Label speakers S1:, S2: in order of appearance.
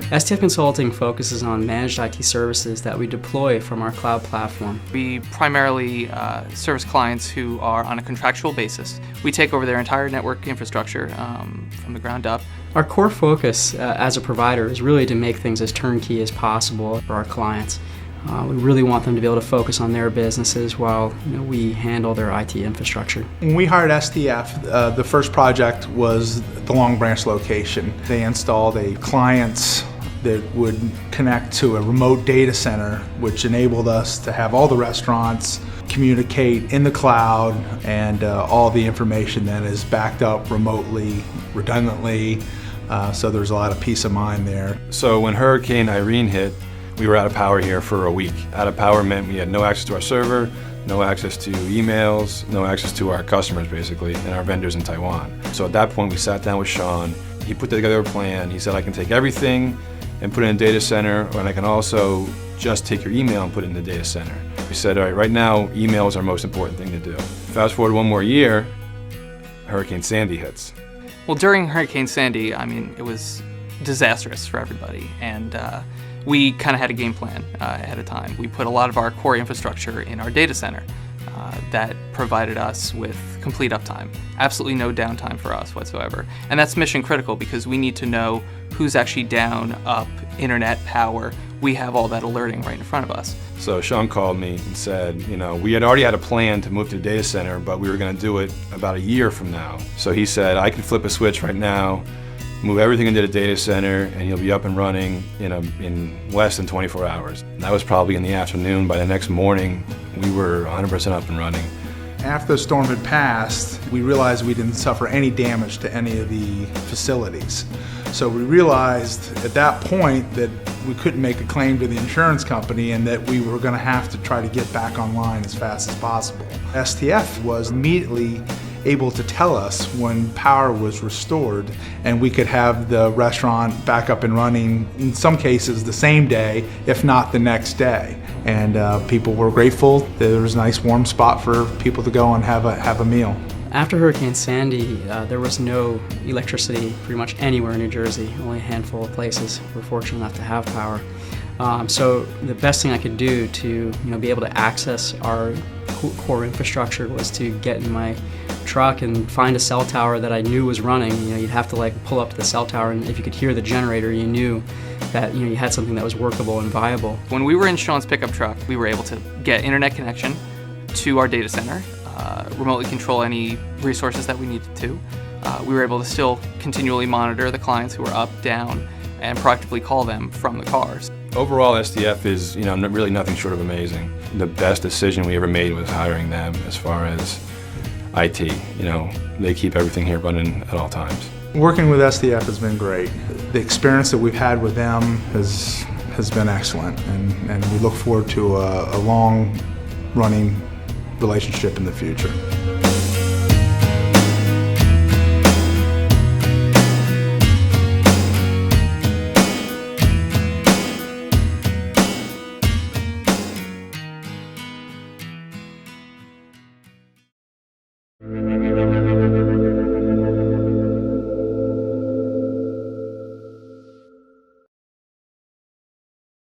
S1: STF Consulting focuses on managed IT services that we deploy from our cloud platform.
S2: We primarily service clients who are on a contractual basis. We take over their entire network infrastructure from the ground up.
S1: Our core focus as a provider is really to make things as turnkey as possible for our clients. We really want them to be able to focus on their businesses while we handle their IT infrastructure.
S3: When we hired STF, the first project was the Long Branch location. They installed a client that would connect to a remote data center, which enabled us to have all the restaurants communicate in the cloud, and all the information then is backed up remotely, redundantly, so there's a lot of peace of mind there.
S4: So when Hurricane Irene hit, we were out of power here for a week. Out of power meant we had no access to our server, no access to emails, no access to our customers basically, and our vendors in Taiwan. So at that point we sat down with Sean. He put together a plan. He said, I can take everything and put it in a data center, and I can also just take your email and put it in the data center. We said, all right, right now email is our most important thing to do. Fast forward one more year, Hurricane Sandy hits.
S2: Well, during Hurricane Sandy, it was disastrous for everybody, and we kind of had a game plan ahead of time. We put a lot of our core infrastructure in our data center that provided us with complete uptime. Absolutely no downtime for us whatsoever. And that's mission critical because we need to know who's actually down, up, internet, power. We have all that alerting right in front of us.
S4: So Sean called me and said, we had already had a plan to move to the data center, but we were going to do it about a year from now. So he said, I can flip a switch right now, move everything into the data center, and you'll be up and running in less than 24 hours. And that was probably in the afternoon. By the next morning, we were 100% up and running.
S3: After the storm had passed, we realized we didn't suffer any damage to any of the facilities. So we realized at that point that we couldn't make a claim to the insurance company and that we were going to have to try to get back online as fast as possible. STF was immediately able to tell us when power was restored, and we could have the restaurant back up and running, in some cases the same day, if not the next day. And people were grateful. There was a nice warm spot for people to go and have a meal.
S1: After Hurricane Sandy, there was no electricity pretty much anywhere in New Jersey. Only a handful of places were fortunate enough to have power. So the best thing I could do to be able to access our core infrastructure was to get in my truck and find a cell tower that I knew was running. You'd have to pull up to the cell tower, and if you could hear the generator, you knew that you had something that was workable and viable.
S2: When we were in Sean's pickup truck, we were able to get internet connection to our data center, remotely control any resources that we needed to. We were able to still continually monitor the clients who were up, down, and proactively call them from the cars.
S4: Overall, STF is really nothing short of amazing. The best decision we ever made was hiring them as far as IT. They keep everything here running at all times.
S3: Working with STF has been great. The experience that we've had with them has been excellent, and we look forward to a long-running relationship in the future.